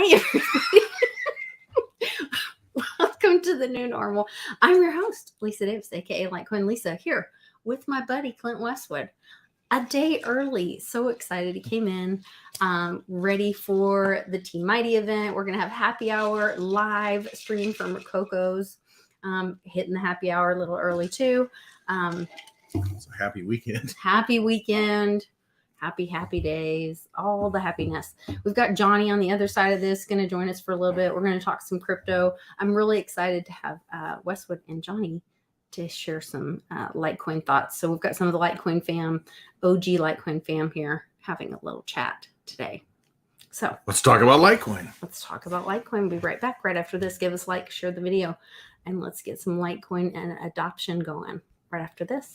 Hi, everybody. Welcome to the new normal. I'm your host, Lisa Davis, aka Litecoin Lisa, here with my buddy Clint Westwood. A day early. So excited. He came in ready for the Team Mighty event. We're going to have happy hour live stream from Rococo's. Hitting the happy hour a little early too. It's a happy weekend. Happy weekend. Happy days. All the happiness. We've got Johnny on the other side of this going to join us for a little bit. We're going to talk some crypto. I'm really excited to have Westwood and Johnny to share some Litecoin thoughts. So we've got some of the Litecoin fam, OG Litecoin fam here having a little chat today. So let's talk about Litecoin. Let's talk about Litecoin. We'll be right back right after this. Give us a like, share the video, and let's get some Litecoin and adoption going right after this.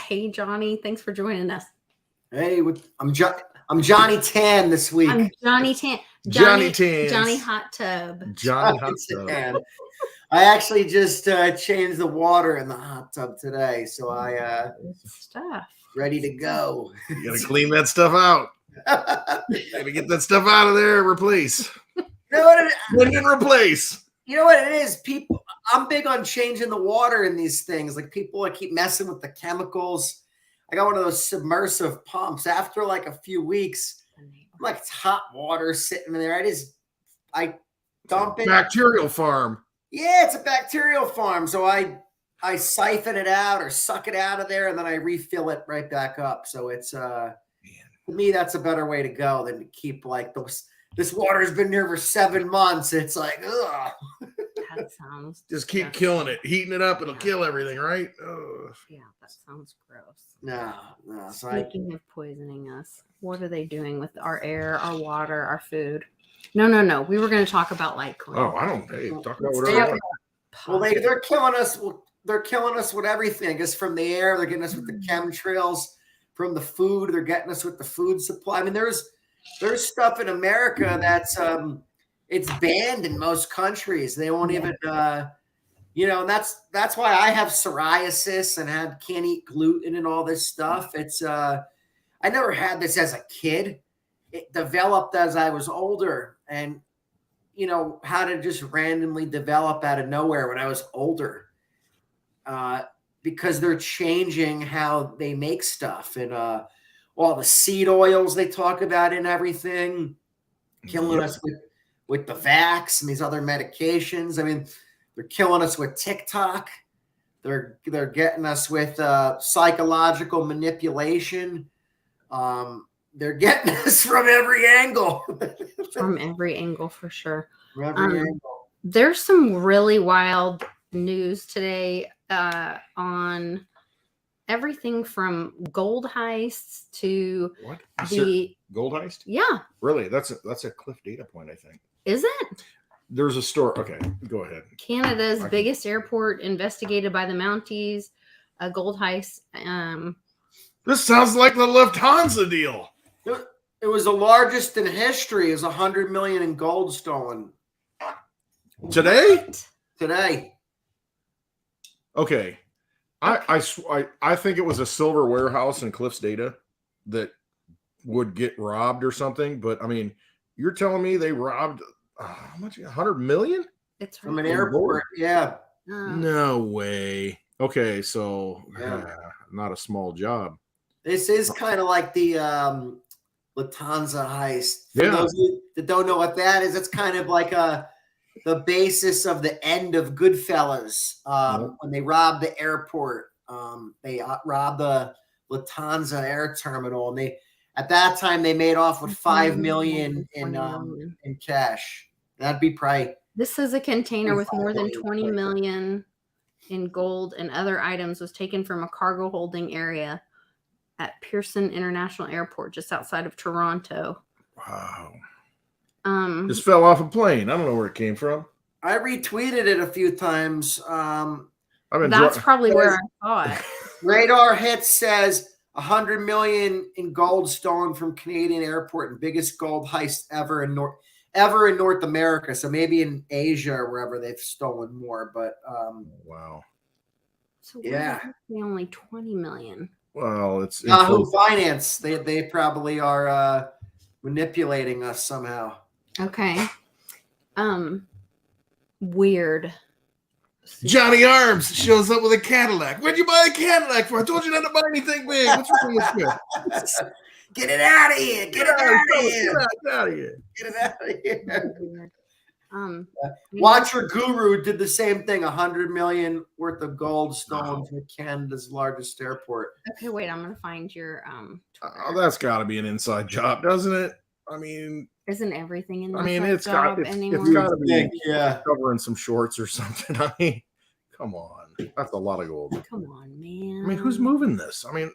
Hey, Johnny, thanks for joining us. Hey, I'm Johnny Tan this week. I'm Johnny Tan. Johnny Tan. Johnny Hot Tub. Johnny Hot Tub. I actually just changed the water in the hot tub today, so I stuff ready to go. You gotta clean that stuff out. Gotta get that stuff out of there. Replace. You know what? Replace. You know what it is? People, I'm big on changing the water in these things. Like people, I keep messing with the chemicals. I got one of those submersive pumps. After like a few weeks, I'm like, it's hot water sitting there. I dump it. Bacterial farm. Yeah, it's a bacterial farm. So I siphon it out or suck it out of there, and then I refill it right back up. So it's to me, that's a better way to go than to keep like those. This water's been there for 7 months. It's like, ugh. That sounds. Just keep killing it, heating it up. It'll kill everything, right? Ugh. Yeah, that sounds gross. No. Speaking of poisoning us, what are they doing with our air, our water, our food? No. We were going to talk about Litecoin. Oh, I don't. Hey, talk about whatever. Well, they're killing us. They're killing us with everything. I guess from the air, they're getting us with the chemtrails. From the food, they're getting us with the food supply. I mean, there's stuff in America that's it's banned in most countries. They won't even and that's why I have psoriasis and can't eat gluten and all this stuff. It's I never had this as a kid. It developed as I was older, and how to just randomly develop out of nowhere when I was older. Because they're changing how they make stuff and all the seed oils they talk about and everything, killing us with the Vax and these other medications. I mean, they're killing us with TikTok. They're getting us with psychological manipulation. They're getting us from every angle. From every angle, for sure. From every angle. There's some really wild news today on everything from gold heists to gold heist. Yeah, really, that's a Cliff data point, I think. Is it? There's a story. Okay, go ahead. Canada's biggest airport investigated by the Mounties, a gold heist. This sounds like the Lufthansa deal. It was the largest in history. It was $100 million in gold stolen today. Okay. I think it was a silver warehouse in Cliff's data that would get robbed or something. But I mean, you're telling me they robbed how much? 100 million? It's from an airport. Yeah. No way. Okay, so not a small job. This is kind of like the Lufthansa heist. For those of you that don't know what that is, it's kind of like the basis of the end of Goodfellas when they robbed the airport. They robbed the Lufthansa air terminal, and at that time they made off with $5 million in cash. That'd be probably. This is a container with more than 20 million in gold and other items was taken from a cargo holding area at Pearson International Airport just outside of Toronto. Wow. Just fell off a plane. I don't know where it came from. I retweeted it a few times. I've been That's probably where I saw it. Radar Hits says 100 million in gold stolen from Canadian airport and biggest gold heist ever in North America. So maybe in Asia or wherever they've stolen more. But wow. So yeah, only 20 million. Well, it's Yahoo Finance. They probably are manipulating us somehow. Okay. Weird. Johnny Arms shows up with a Cadillac. Where'd you buy a Cadillac for? I told you not to buy anything big. What's wrong with you? Get it out of here! Get it out of here! Get out of here! Get it out of here! Weird. Watcher Guru did the same thing. 100 million worth of gold stolen from Canada's largest airport. Okay, wait. I'm gonna find your Oh, that's got to be an inside job, doesn't it? I mean, isn't everything in? I mean, it's got to be covering some shorts or something. I mean, come on, that's a lot of gold. Come on, man. I mean, who's moving this? I mean,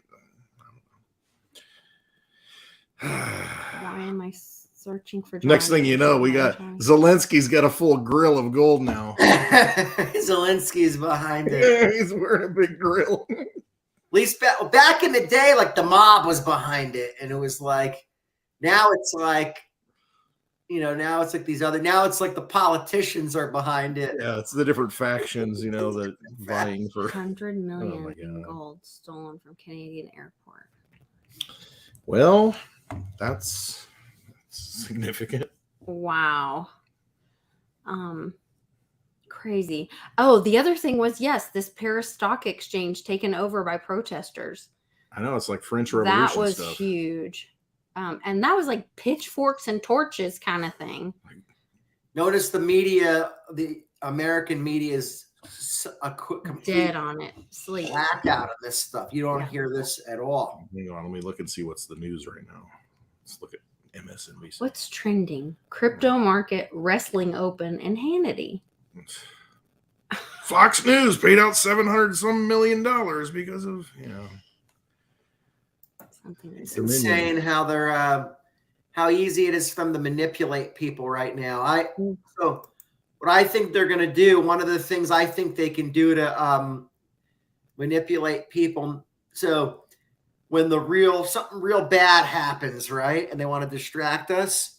why am I searching for? Next thing you know, we got Zelensky's got a full grill of gold now. Zelensky's behind it. He's wearing a big grill. At least back in the day, like the mob was behind it, and it was like. Now it's like, now it's like these other. Now it's like the politicians are behind it. Yeah, it's the different factions, that vying for 100 million in gold stolen from Canadian airport. Well, that's significant. Wow. Crazy. Oh, the other thing was this Paris Stock Exchange taken over by protesters. I know, it's like French Revolution That was stuff. huge. And that was like pitchforks and torches kind of Notice the media, the American media is a complete dead on it. Sleep. blackout of this stuff. You don't hear this at all. Hang on, let me look and see what's the news right now. Let's look at MSNBC. What's trending? Crypto market, wrestling open, and Hannity. Fox News paid out $700 million because of It's insane how they're how easy it is for them to manipulate people right now. So what I think they're going to do, one of the things I think they can do to manipulate people. So when something real bad happens, right, and they want to distract us,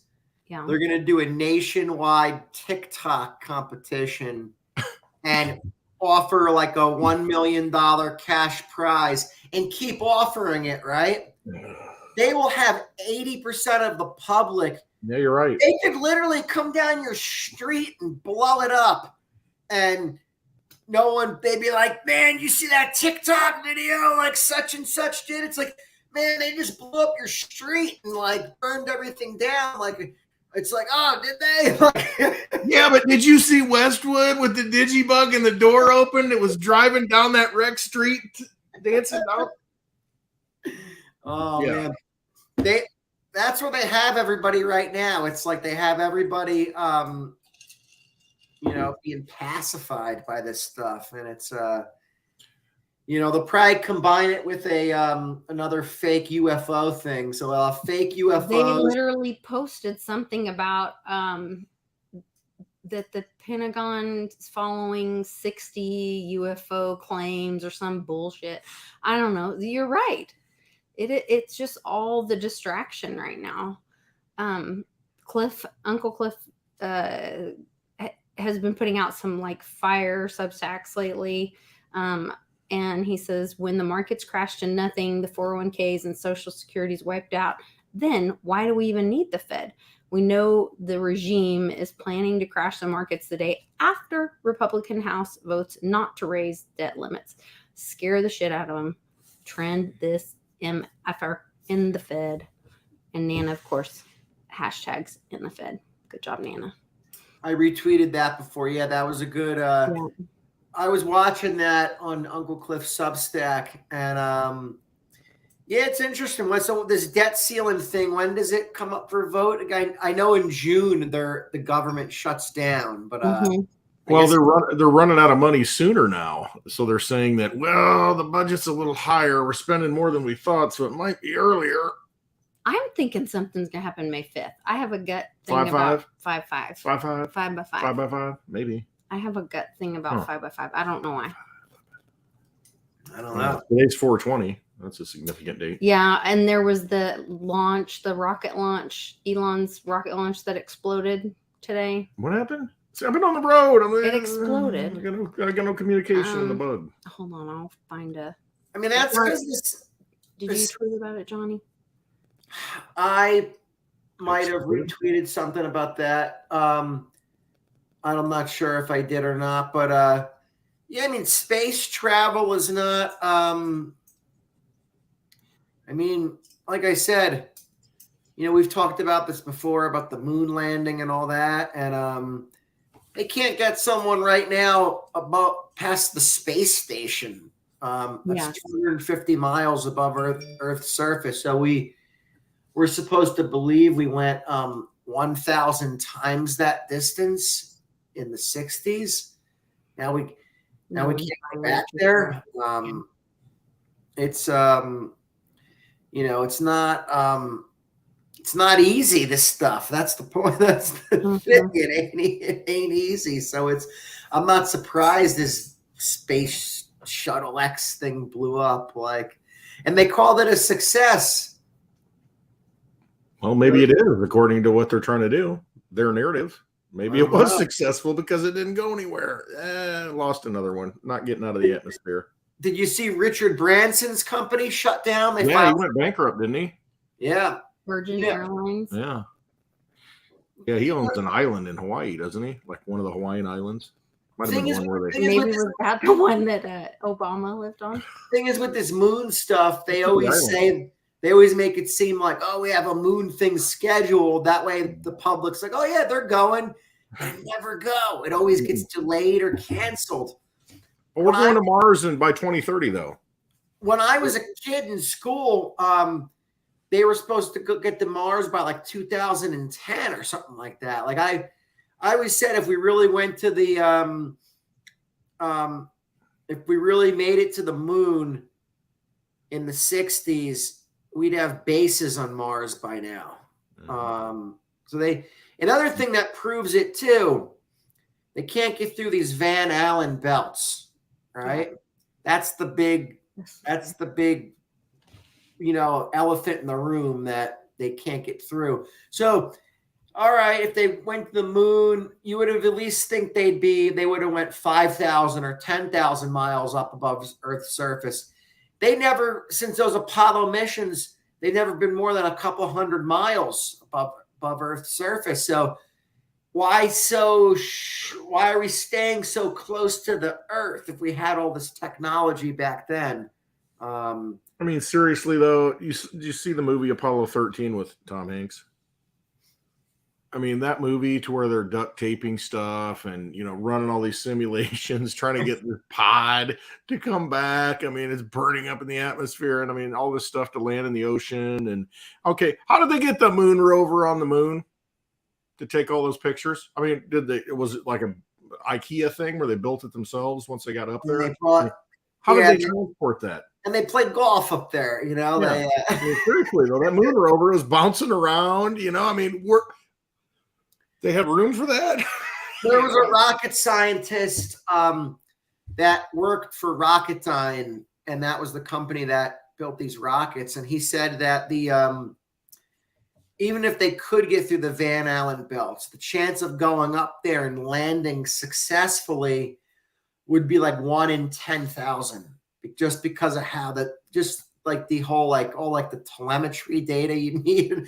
they're going to do a nationwide TikTok competition and offer like a $1 million cash prize and keep offering it, right? They will have 80% of the public. Yeah, you're right. They could literally come down your street and blow it up. And they'd be like, man, you see that TikTok video like such and such did? It's like, man, they just blew up your street and like burned everything down. Like, it's like, oh, did they? Yeah, but did you see Westwood with the digibug and the door open? It was driving down that wreck street dancing out. Oh man, that's where they have everybody right now. It's like they have everybody, being pacified by this stuff, and it's they'll probably combine it with a another fake UFO thing. So fake UFOs. They literally posted something about that the Pentagon is following 60 UFO claims or some bullshit. I don't know. You're right. It's just all the distraction right now. Uncle Cliff has been putting out some like fire Substacks lately. And he says, when the markets crashed to nothing, the 401ks and Social Security's wiped out, then why do we even need the Fed? We know the regime is planning to crash the markets the day after Republican House votes not to raise debt limits. Scare the shit out of them. Trend this MFR in the Fed. And Nana, of course, hashtags in the Fed. Good job, Nana. I retweeted that before. Yeah, that was a good. I was watching that on Uncle Cliff's Substack, and it's interesting. So this debt ceiling thing, when does it come up for a vote? Again, I know in June the government shuts down, but well, they're running out of money sooner now, so they're saying that the budget's a little higher. We're spending more than we thought, so it might be earlier. I'm thinking something's gonna happen May 5th. I have a gut thing 5-5? about 5-5. 5-5? 5x5. 5x5? Maybe. I have a gut thing about 5x5. I don't know why. I don't know. Today's 420. That's a significant date. Yeah, and there was the rocket launch, Elon's rocket launch that exploded today. What happened? See, I've been on the road. It exploded. I got no communication in the bug. Hold on, I'll find a. I mean, that's because Did you tweet about it, Johnny? I might have retweeted something about that. I'm not sure if I did or not, but yeah, I mean, space travel is not. I mean, like I said, we've talked about this before about the moon landing and all that, and they can't get someone right now about past the space station. That's 250 miles above Earth's surface. So we're supposed to believe we went 1,000 times that distance in the 60s. Now we can't get back there. It's it's not easy, this stuff. That's the point. That's the thing. It ain't easy. So I'm not surprised this space shuttle X thing blew up, and they called it a success. Well, maybe it is, according to what they're trying to do, their narrative. Maybe it was successful because it didn't go anywhere. Lost another one, not getting out of the atmosphere. Did you see Richard Branson's company shut down? He went bankrupt, didn't he? Yeah. Virgin Airlines. Yeah. Yeah, he owns an island in Hawaii, doesn't he? Like one of the Hawaiian islands. Might have been one where they. Maybe was that the one that Obama lived on? Thing is, with this moon stuff, they always make it seem like, oh, we have a moon thing scheduled. That way, the public's like, oh yeah, they're going. They never go. It always gets delayed or canceled. Well, we're going to Mars by 2030, though. When I was a kid in school, they were supposed to go get to Mars by like 2010 or something like that. Like I always said, if we really went to the, if we really made it to the moon in the 60s, we'd have bases on Mars by now. Another thing that proves it too, they can't get through these Van Allen belts. Right. That's the big, elephant in the room that they can't get through. So, all right, if they went to the moon, you would have at least think they would have went 5,000 or 10,000 miles up above Earth's surface. They never, since those Apollo missions, they've never been more than a couple hundred miles above Earth's surface. So why are we staying so close to the Earth if we had all this technology back then? I mean, seriously though, you see the movie Apollo 13 with Tom Hanks? I mean, that movie to where they're duct taping stuff and, running all these simulations, trying to get the pod to come back. I mean, it's burning up in the atmosphere. And I mean, all this stuff to land in the ocean. And okay, how did they get the moon rover on the moon to take all those pictures? I mean, was it like a IKEA thing where they built it themselves once they got up there? How did they transport that? And they played golf up there, Yeah. Seriously though, that moon rover was bouncing around, I mean, they have room for that. There was a rocket scientist that worked for Rocketdyne, and that was the company that built these rockets. And he said that even if they could get through the Van Allen belts, the chance of going up there and landing successfully would be like 1 in 10,000, just because of how just like the whole, the telemetry data you need.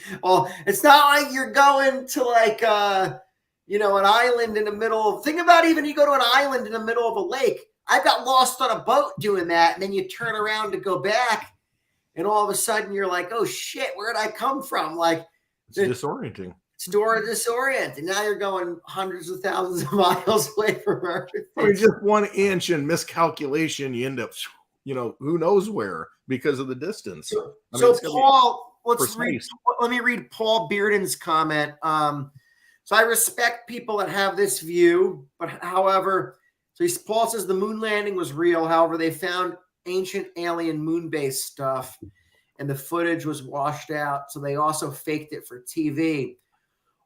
It's not like you're going to an island in the middle. Think about even you go to an island in the middle of a lake. I got lost on a boat doing that. And then you turn around to go back. And all of a sudden you're like, oh shit, where did I come from? It's disorienting. It's disorienting. Now you're going hundreds of thousands of miles away from Earth. I mean, just 1 inch in miscalculation, you end up, who knows where because of the distance. So Paul, let me read Paul Bearden's comment. So I respect people that have this view, but however, Paul says the moon landing was real. However, they found ancient alien moon-based stuff. and the footage was washed out. So they also faked it for TV.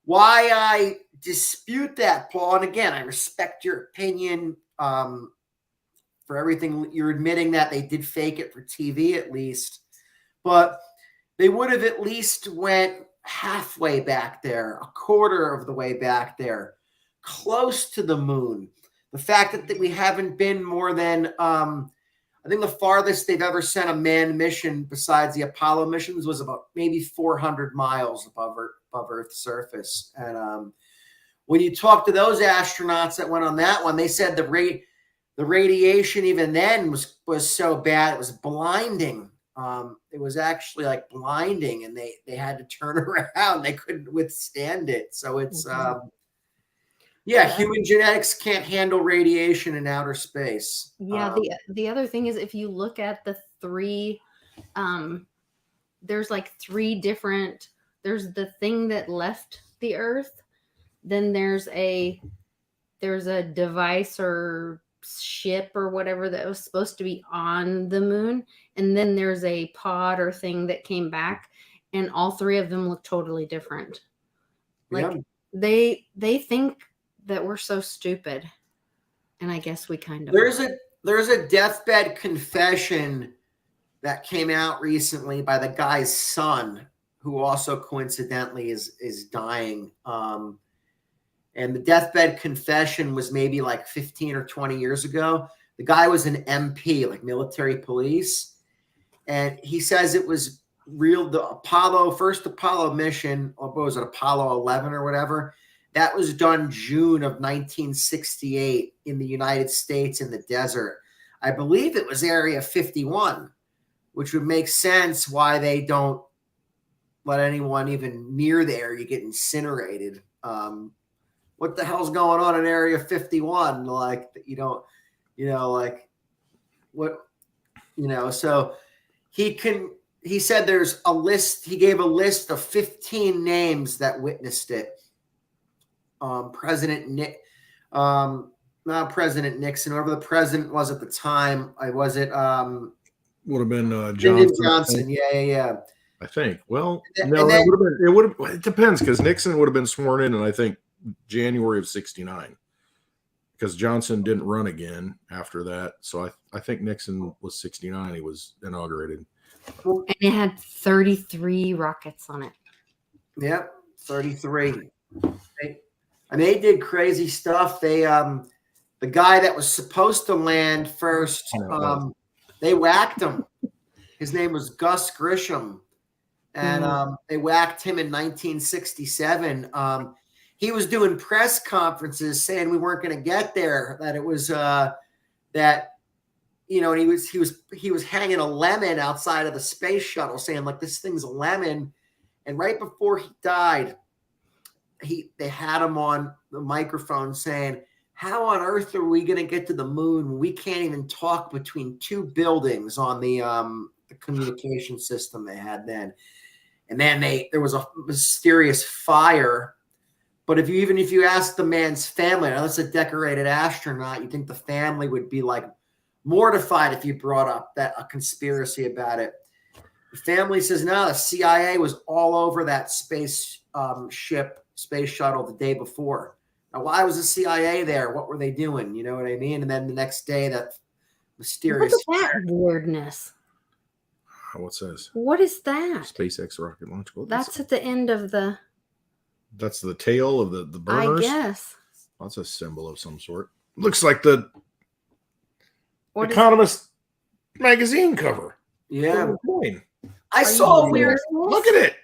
Why I dispute that, Paul, and again, I respect your opinion for everything. You're admitting that they did fake it for TV at least, but they would have at least went halfway back there, a quarter of the way back there, close to the moon. The fact that we haven't been more than, I think the farthest they've ever sent a manned mission besides the Apollo missions was about maybe 400 miles above Earth's surface. And when you talk to those astronauts that went on that one, they said the radiation even then was so bad, it was blinding. It was actually like blinding, and they had to turn around. They couldn't withstand it. So it's human genetics can't handle radiation in outer space. Yeah, the other thing is, if you look at the three, there's like three different. There's the thing that left the Earth, then there's a device or ship or whatever that was supposed to be on the moon, and then there's a pod or thing that came back, and all three of them look totally different. Like they think that we're so stupid, and I guess we kind of there's a deathbed confession that came out recently by the guy's son, who also coincidentally is dying. And the deathbed confession was maybe like 15 or 20 years ago. The guy was an MP, like military police. And he says it was real. The first Apollo mission, or what was it, Apollo 11 or whatever, that was done June of 1968 in the United States in the desert. I believe it was Area 51, which would make sense why they don't let anyone even near there. You get incinerated. What the hell's going on in Area 51? Like, you don't, like what, so he said there's a list. He gave a list of 15 names that witnessed it. Not President Nixon, whoever the president was at the time. Would have been Johnson. Yeah. I think. Well, And no, then- it depends, because Nixon would have been sworn in I think January of 69, because Johnson didn't run again after that. So I think Nixon was 69. He was inaugurated. and it had 33 rockets on it. Yep, 33. They did crazy stuff. They the guy that was supposed to land first, they whacked him. His name was Gus Grisham, and they whacked him in 1967. He was doing press conferences saying we weren't going to get there, that it was and he was hanging a lemon outside of the space shuttle, saying like, this thing's a lemon. And right before he died, they had him on the microphone saying, how on earth are we going to get to the moon when we can't even talk between two buildings on the communication system they had then? And then there was a mysterious fire. But if you ask the man's family, now that's a decorated astronaut, you think the family would be like mortified if you brought up a conspiracy about it. The family says, no, the CIA was all over that space shuttle the day before. Now, why was the CIA there? What were they doing? You know what I mean? And then the next day, that mysterious Look at that weirdness. What's this? What is that? SpaceX rocket launch. Well, That's at the end of the. that's the tail of the burners. I guess. That's a symbol of some sort. Looks like the What is Economist magazine cover. Yeah. Coin. I Are saw you weird. serious? Look at it.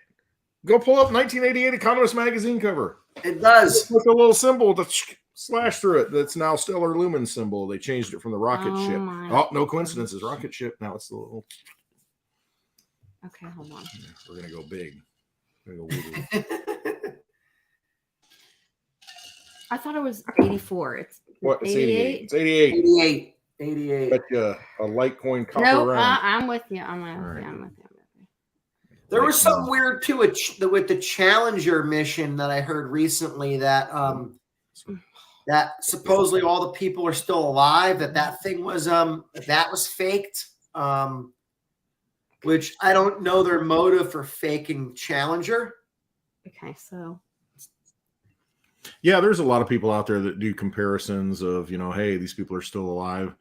Go pull up 1988 Economist magazine cover. It does. With a little symbol with a slash through it. That's now Stellar Lumen symbol. They changed it from the rocket Oh ship. my Oh, no coincidences. Rocket ship. Now it's the little. Okay, hold on. We're gonna go big. We're gonna go wiggly. I thought it was 84. It's What? It's 88. 88. It's 88. 88. 88. Bet you a Litecoin copper No, round. I'm with you. I'm with All right. you. I'm with you. There was some weird too with the Challenger mission that I heard recently that that supposedly all the people are still alive. That thing was that was faked. which I don't know their motive for faking Challenger. Okay, so Yeah, there's a lot of people out there that do comparisons of, hey, these people are still alive.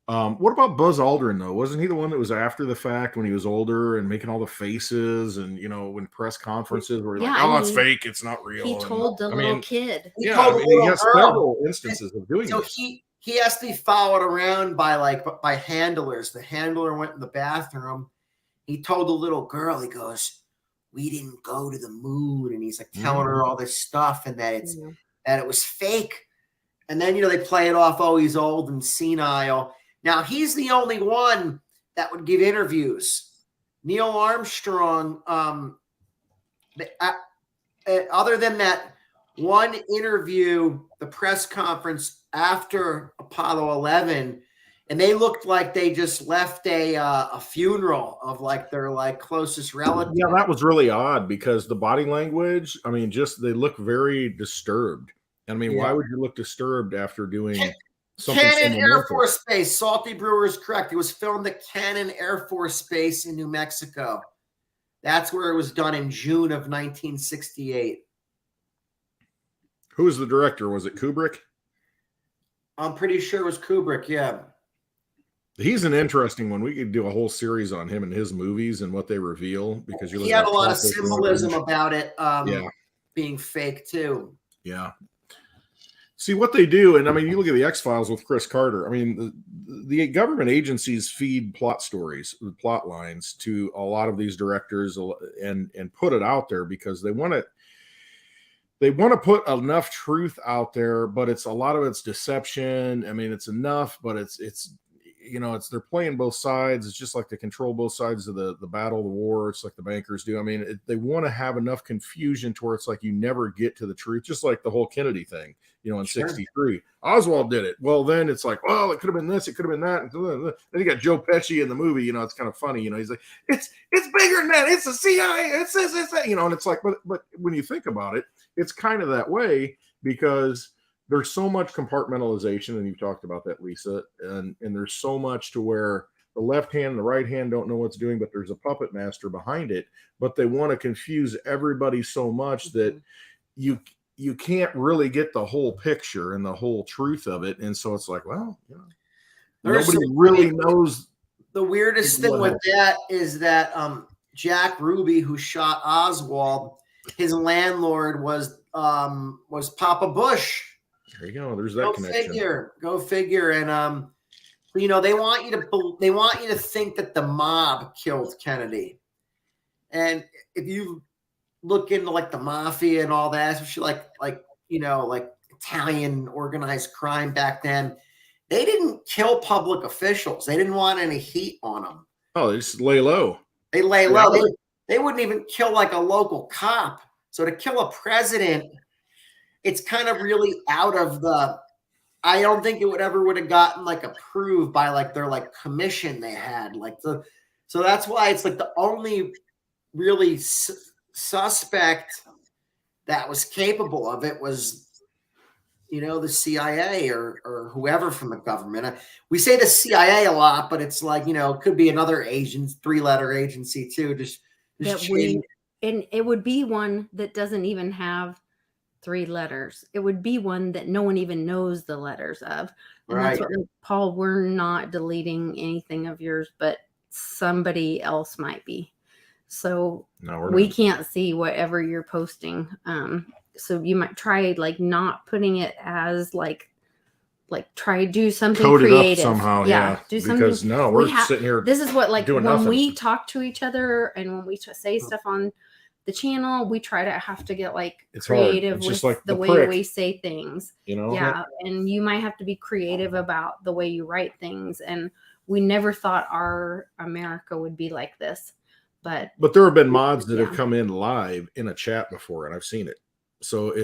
What about Buzz Aldrin, though? Wasn't he the one that was after the fact when he was older and making all the faces and, when press conferences where Yeah, like, I oh, it's mean, fake, it's not real. he told the little kid. He Yeah, told the he little has girl. several instances of doing So this. he has to be followed around by handlers. The handler went in the bathroom. He told the little girl, he goes, "We didn't go to the moon," and he's like telling her all this stuff and that it was fake. And then they play it off. Oh, he's old and senile. Now he's the only one that would give interviews. Neil Armstrong, other than that one interview, the press conference after Apollo 11, and they looked like they just left a funeral of like their closest relative. Yeah, that was really odd because the body language, I mean, they look very disturbed. I mean, why would you look disturbed after doing something? Cannon Air Force Base. Salty Brewer is correct. It was filmed at Cannon Air Force Base in New Mexico. That's where it was done in June of 1968. Who was the director? Was it Kubrick? I'm pretty sure it was Kubrick, yeah. He's an interesting one. We could do a whole series on him and his movies and what they reveal because he had a lot of symbolism about it being fake too. Yeah. See what they do, and I mean, you look at the X-Files with Chris Carter. I mean, the government agencies feed plot stories, plot lines to a lot of these directors, and put it out there because they want to put enough truth out there, but a lot of it's deception. I mean, it's enough, but it's they're playing both sides. It's just like they control both sides of the battle, the war. It's like the bankers do. I mean, they want to have enough confusion to where it's like you never get to the truth, just like the whole Kennedy thing, in 63. Oswald did it. Well, then it's like, well, it could have been this, it could have been that. Then you got Joe Pesci in the movie, it's kind of funny, he's like, it's bigger than that. It's the CIA. It's this, that, and it's like, but when you think about it, it's kind of that way because there's so much compartmentalization, and you've talked about that, Lisa, and there's so much to where the left hand and the right hand don't know what's doing, but there's a puppet master behind it, but they want to confuse everybody so much that you can't really get the whole picture and the whole truth of it. And so it's like, well, nobody really knows. The weirdest thing with that is that Jack Ruby, who shot Oswald, his landlord was Papa Bush. There you go. There's that connection. Go figure. And they want you to think that the mob killed Kennedy. And if you look into like the mafia and all that, especially like Italian organized crime back then, they didn't kill public officials. They didn't want any heat on them. Oh, they just lay low. They lay low. They wouldn't even kill like a local cop. So to kill a president, it's kind of really out of the. I don't think it would have gotten like approved by like their like commission they had so that's why it's like the only really suspect that was capable of it was the CIA or whoever from the government. We say the CIA a lot, but it's like it could be another three-letter agency too. And it would be one that doesn't even have 3 letters. It would be one that no one even knows the letters of. And that's what, Paul, we're not deleting anything of yours, but somebody else might be. So we can't see whatever you're posting. So you might try like not putting it as like try to do something code creative it up somehow. Yeah. Do something. Because we're sitting here. This is what when nothing. we talk to each other and when we say stuff on the channel, we try to have to get like it's creative it's with just like the way prick. we say things. Yeah. And you might have to be creative about the way you write things. And we never thought our America would be like this. But there have been mods that have come in live in a chat before, and I've seen it. So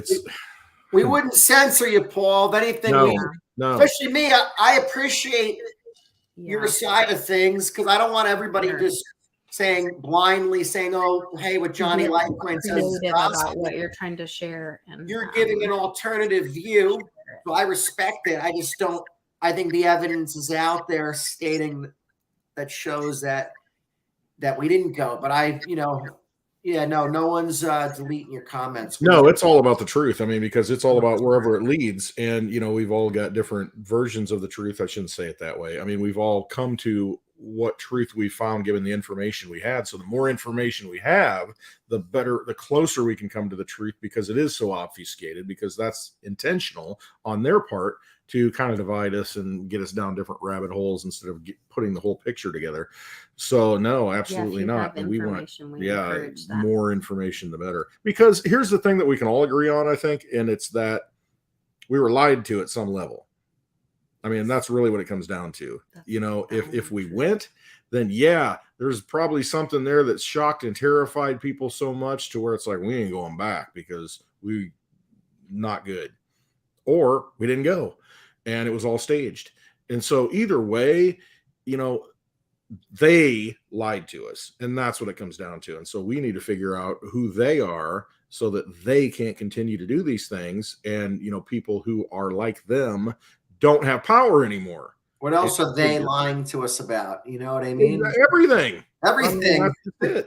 we wouldn't censor you, Paul. If anything, especially me, I appreciate your side of things because I don't want everybody just blindly saying, "Oh, hey, what Johnny Litecoin says about what you're trying to share," and you're giving an alternative view. So I respect it. I just don't. I think the evidence is out there stating that shows that that we didn't go. But no one's deleting your comments. No, it's all about the truth. I mean, because it's all about wherever it leads. And, we've all got different versions of the truth. I shouldn't say it that way. I mean, we've all come to what truth we found given the information we had. So the more information we have, the better, the closer we can come to the truth, because it is so obfuscated, because that's intentional on their part to kind of divide us and get us down different rabbit holes instead of putting the whole picture together. So no, absolutely not. We want, more information, the better. Because here's the thing that we can all agree on, I think, and it's that we were lied to at some level. I mean, that's really what it comes down to. If we went, then yeah, there's probably something there that shocked and terrified people so much to where it's like, we ain't going back because we not good. Or we didn't go and it was all staged. And so either way, they lied to us, and that's what it comes down to. And so we need to figure out who they are so that they can't continue to do these things. And, people who are like them don't have power anymore. What else are they lying to us about? You know what I mean? Everything. Everything. That's it.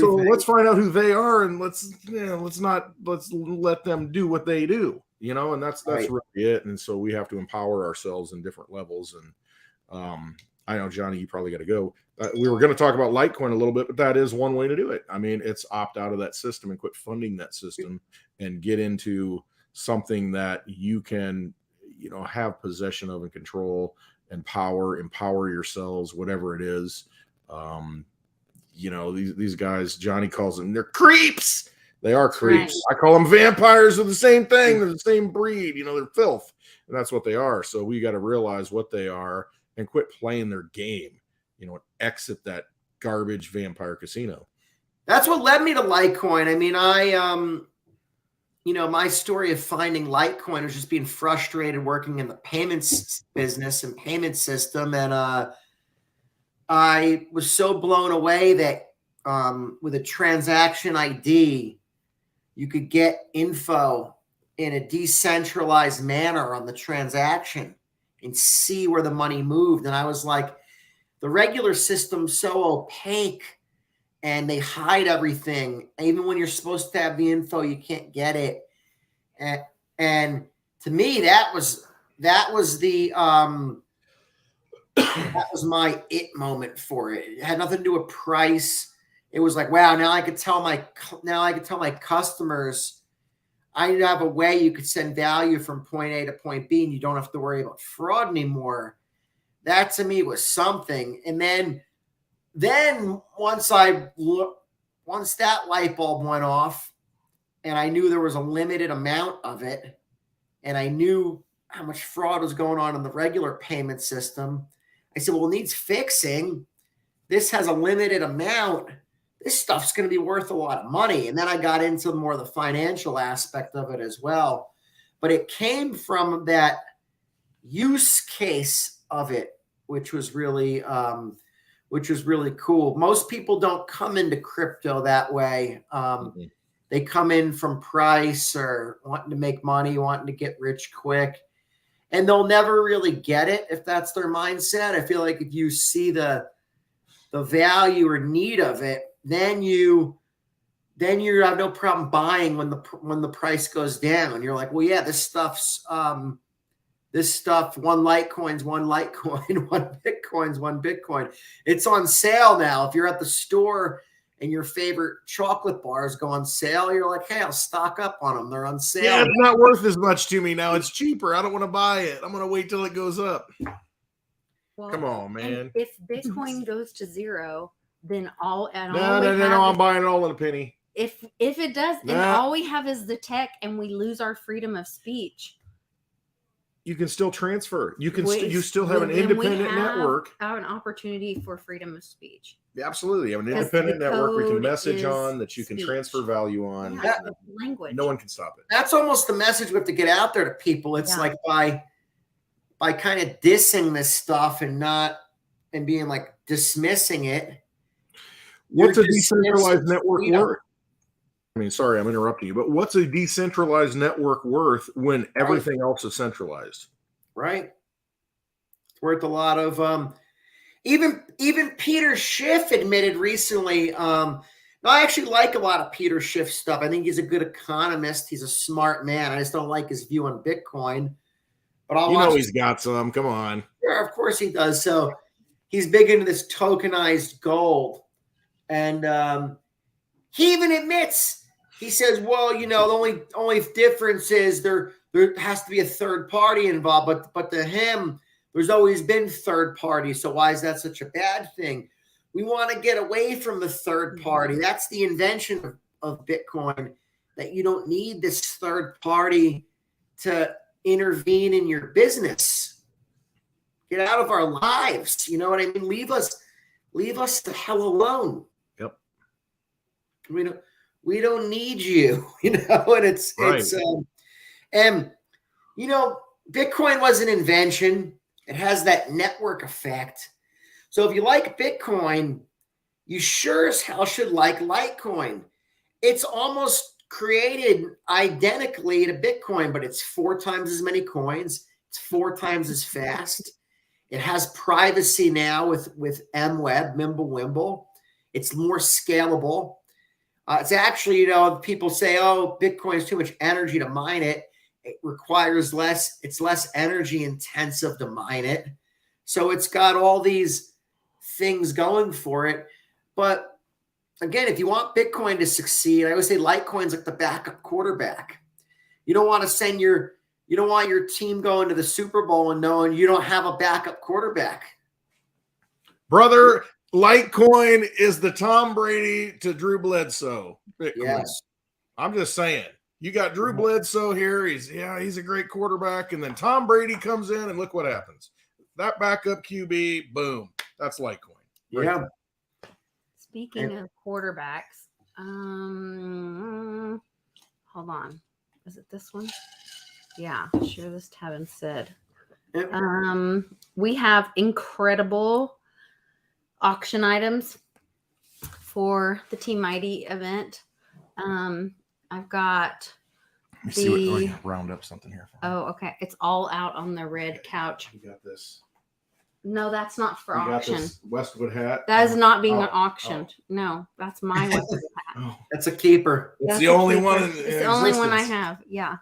So let's find out who they are, and let's let them do what they do, and that's right. Really it. And so we have to empower ourselves in different levels. And I know, Johnny, you probably got to go. We were going to talk about Litecoin a little bit, but that is one way to do it. I mean, it's opt out of that system and quit funding that system and get into something that you can have possession of and control and empower yourselves, whatever it is. These guys, Johnny calls them, they're creeps. They are creeps. Right. I call them vampires. They're the same thing. They're the same breed. They're filth. And that's what they are. So we got to realize what they are and quit playing their game, and exit that garbage vampire casino. That's what led me to Litecoin. I mean, my story of finding Litecoin was just being frustrated working in the payments business and payment system. And I was so blown away that with a transaction ID, you could get info in a decentralized manner on the transaction and see where the money moved. And I was like, the regular system's so opaque and they hide everything. Even when you're supposed to have the info, you can't get it. And to me, that was the that was my it moment for it. It had nothing to do with price. It was like, wow, now I could tell my customers I have a way you could send value from point A to point B and you don't have to worry about fraud anymore. That to me was something. And then once that light bulb went off and I knew there was a limited amount of it and I knew how much fraud was going on in the regular payment system, I said, well, it needs fixing. This has a limited amount. This stuff's going to be worth a lot of money. And then I got into more of the financial aspect of it as well. But it came from that use case of it, which was really cool. Most people don't come into crypto that way. They come in from price or wanting to make money, wanting to get rich quick. And they'll never really get it if that's their mindset. I feel like if you see the value or need of it, then you have no problem buying when the price goes down. You're like, well, yeah, this stuff, one Litecoin's one Litecoin, one Bitcoin's one Bitcoin. It's on sale now. If you're at the store and your favorite chocolate bars go on sale, you're like, hey, I'll stock up on them. They're on sale. Yeah, it's not worth as much to me now. It's cheaper. I don't want to buy it. I'm going to wait till it goes up. Well, come on, man. If Bitcoin goes to zero, then all I'm buying it all in a penny. If it does, and all we have is the tech and we lose our freedom of speech. You can still transfer. You can you still have an independent network. Have an opportunity for freedom of speech. Absolutely. You have an independent network we can message on that you can transfer value on. Yeah, language. No one can stop it. That's almost the message we have to get out there to people. It's like by kind of dissing this stuff and being like dismissing it. What's a decentralized network worth? I mean, sorry, I'm interrupting you, but what's a decentralized network worth when everything else is centralized? Right. It's worth a lot of, Even Peter Schiff admitted recently. No, I actually like a lot of Peter Schiff stuff. I think he's a good economist. He's a smart man. I just don't like his view on Bitcoin. But I'll watch. He's got some. Come on. Yeah, of course he does. So he's big into this tokenized gold, and he even admits. He says, "Well, the only difference is there has to be a third party involved, but to him." There's always been third party. So why is that such a bad thing? We want to get away from the third party. That's the invention of Bitcoin, that you don't need this third party to intervene in your business. Get out of our lives. You know what I mean? Leave us the hell alone. Yep. We don't need you, and Bitcoin was an invention. It has that network effect. So if you like Bitcoin, you sure as hell should like Litecoin. It's almost created identically to Bitcoin, but it's 4 times as many coins. It's 4 times as fast. It has privacy now with MWeb, Mimblewimble. It's more scalable. It's actually, people say, oh, Bitcoin is too much energy to mine it. It requires it's less energy intensive to mine it. So it's got all these things going for it. But again, if you want Bitcoin to succeed, I always say Litecoin's like the backup quarterback. You don't want your team going to the Super Bowl and knowing you don't have a backup quarterback. Brother, Litecoin is the Tom Brady to Drew Bledsoe. Bitcoin. Yes. I'm just saying. You got Drew Bledsoe here. He's a great quarterback. And then Tom Brady comes in and look what happens. That backup QB, boom. That's Litecoin. Right? Yeah. Speaking of quarterbacks, hold on. Is it this one? Yeah, share this tab instead. We have incredible auction items for the Team Mighty event. I've got round up something here. Okay. It's all out on the red couch. You got this. No, that's not for auction. Got this Westwood hat. That is not being auctioned. No, that's my Westwood hat. That's a keeper. It's the only one. It's the only one I have. Yeah.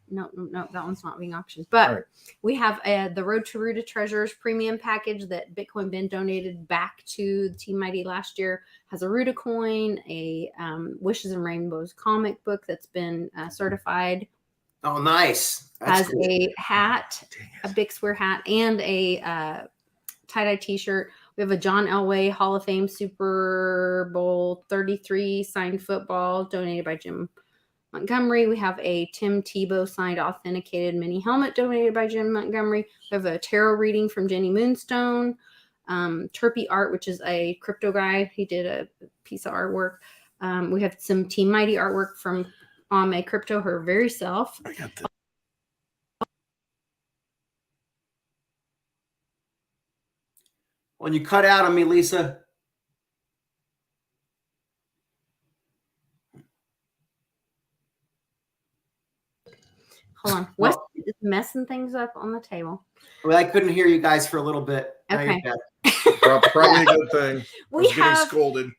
No, that one's not being auctioned. But we have the Road to Ruta Treasures premium package that Bitcoin Ben donated back to Team Mighty last year. Has a Ruta coin, a Wishes and Rainbows comic book that's been certified. Oh, nice. Has cool. A hat, a Big Square hat, and a tie-dye t-shirt. We have a John Elway Hall of Fame Super Bowl 33 signed football donated by Jim Montgomery. We have a Tim Tebow signed authenticated mini helmet donated by Jim Montgomery. We have a tarot reading from Jenny Moonstone. Turpy Art, which is a crypto guy. He did a piece of artwork. We have some Team Mighty artwork from Ame Crypto, her very self. I got that. When you cut out on me, Lisa. Hold on. Wes is messing things up on the table. Well, I couldn't hear you guys for a little bit. Okay. Probably a good thing. We have getting scolded.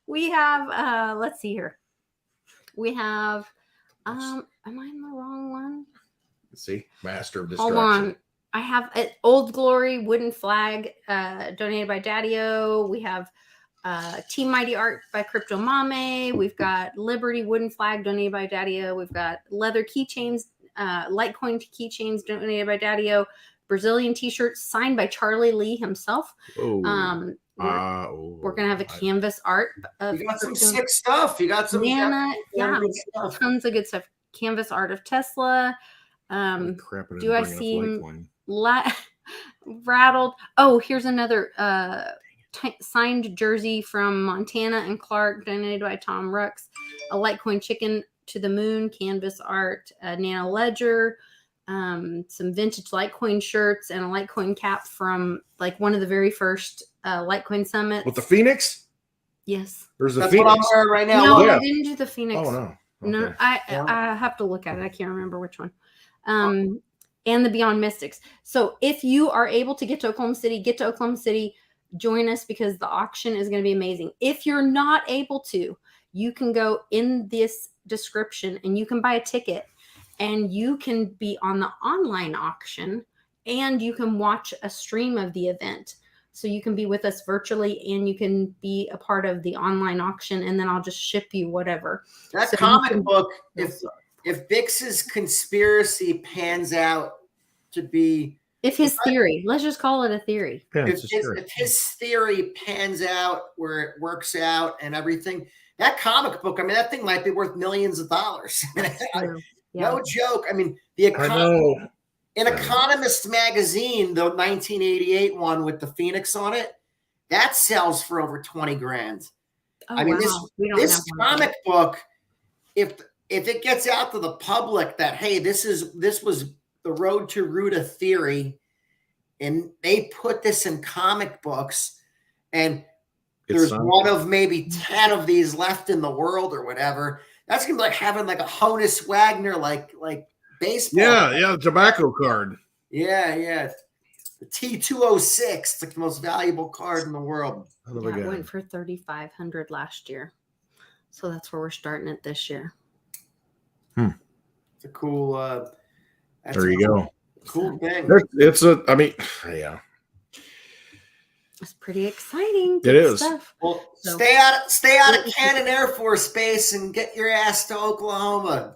We have let's see here. We have am I in the wrong one? See, master of distraction. Hold on. I have an Old Glory wooden flag donated by Daddy-O. We have Team Mighty art by Crypto Mame. We've got Liberty wooden flag donated by Daddy-O. We've got leather keychains, Litecoin keychains donated by Daddy-O. Brazilian t-shirts signed by Charlie Lee himself. We're gonna have a canvas art. You got some sick stuff. You got some Nana, stuff. Tons of good stuff. Canvas art of Tesla. Do I seem rattled? Oh, here's another signed jersey from Montana and Clark, donated by Tom Rux. A Litecoin chicken to the moon, canvas art, a Nano Ledger, some vintage Litecoin shirts, and a Litecoin cap from like one of the very first Litecoin summits. With the Phoenix? Yes. There's a That's Phoenix. what I'm wearing right now. No, Yeah. I didn't do the Phoenix. Oh no. Okay. No, I have to look at it. I can't remember which one. and the Beyond Mystics. So if you are able to get to Oklahoma City, get to Oklahoma City, join us because the auction is going to be amazing. If you're not able to, you can go in this description and you can buy a ticket and you can be on the online auction and you can watch a stream of the event. So you can be with us virtually and you can be a part of the online auction, and then I'll just ship you whatever. That So comic book, if Bix's conspiracy pans out to be, if his theory, let's just call it a theory. Yeah, if his theory pans out where it works out and everything, that comic book, I mean, that thing might be worth millions of dollars. Yeah. No joke. I mean, I know. in Economist magazine, the 1988 one with the Phoenix on it, that sells for over 20 grand. Oh, I mean, wow. this comic book, if it gets out to the public that, hey, this was the Road to Ruta theory, and they put this in comic books, and there's one of maybe 10 of these left in the world or whatever, that's gonna be like having like a Honus Wagner like baseball. Yeah, tobacco card. Yeah. The T206, it's like the most valuable card in the world. Yeah, it went for $3,500 last year. So that's where we're starting it this year. It's a cool there you go. Cool thing. Yeah. It's pretty exciting. It is. Stuff. Well, stay out of Cannon Air Force Base and get your ass to Oklahoma.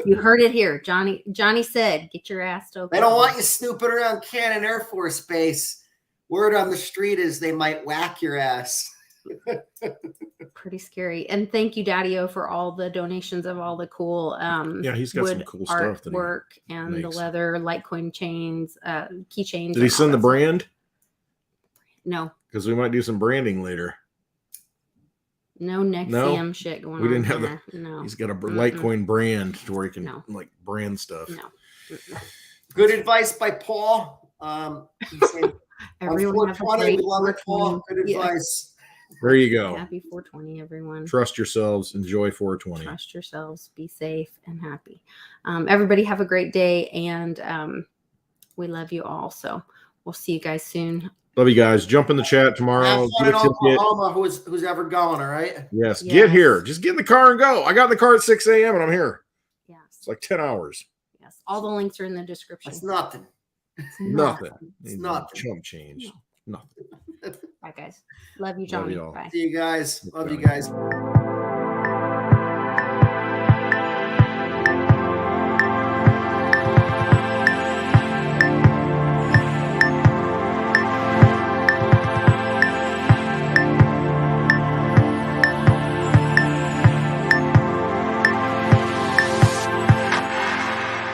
You heard it here. Johnny said, get your ass to Oklahoma. They don't want you snooping around Cannon Air Force Base. Word on the street is they might whack your ass. Pretty scary. And thank you, Daddy-O, for all the donations of all the cool he's got some cool stuff that artwork and the leather Litecoin chains, keychains. Did he send the brand? No. Because we might do some branding later. No Nexium shit going on. We didn't have there. No. He's got a Litecoin brand to where he can like brand stuff. No. Good advice by Paul. Everyone have a great we love it, Paul. Good advice. There you go. Happy 420, everyone. Trust yourselves. Enjoy 420. Trust yourselves. Be safe and happy. Everybody have a great day, and we love you all. So we'll see you guys soon. Love you guys. Jump in the chat tomorrow. Have fun in Oklahoma, who's ever going, all right? Yes. Get here. Just get in the car and go. I got in the car at 6 a.m. and I'm here. Yes. It's like 10 hours. Yes. All the links are in the description. That's nothing. Nothing. It's nothing. Chump change. No. Nothing. Bye, guys. Love you, Johnny. Love Bye. See you guys. Love you guys.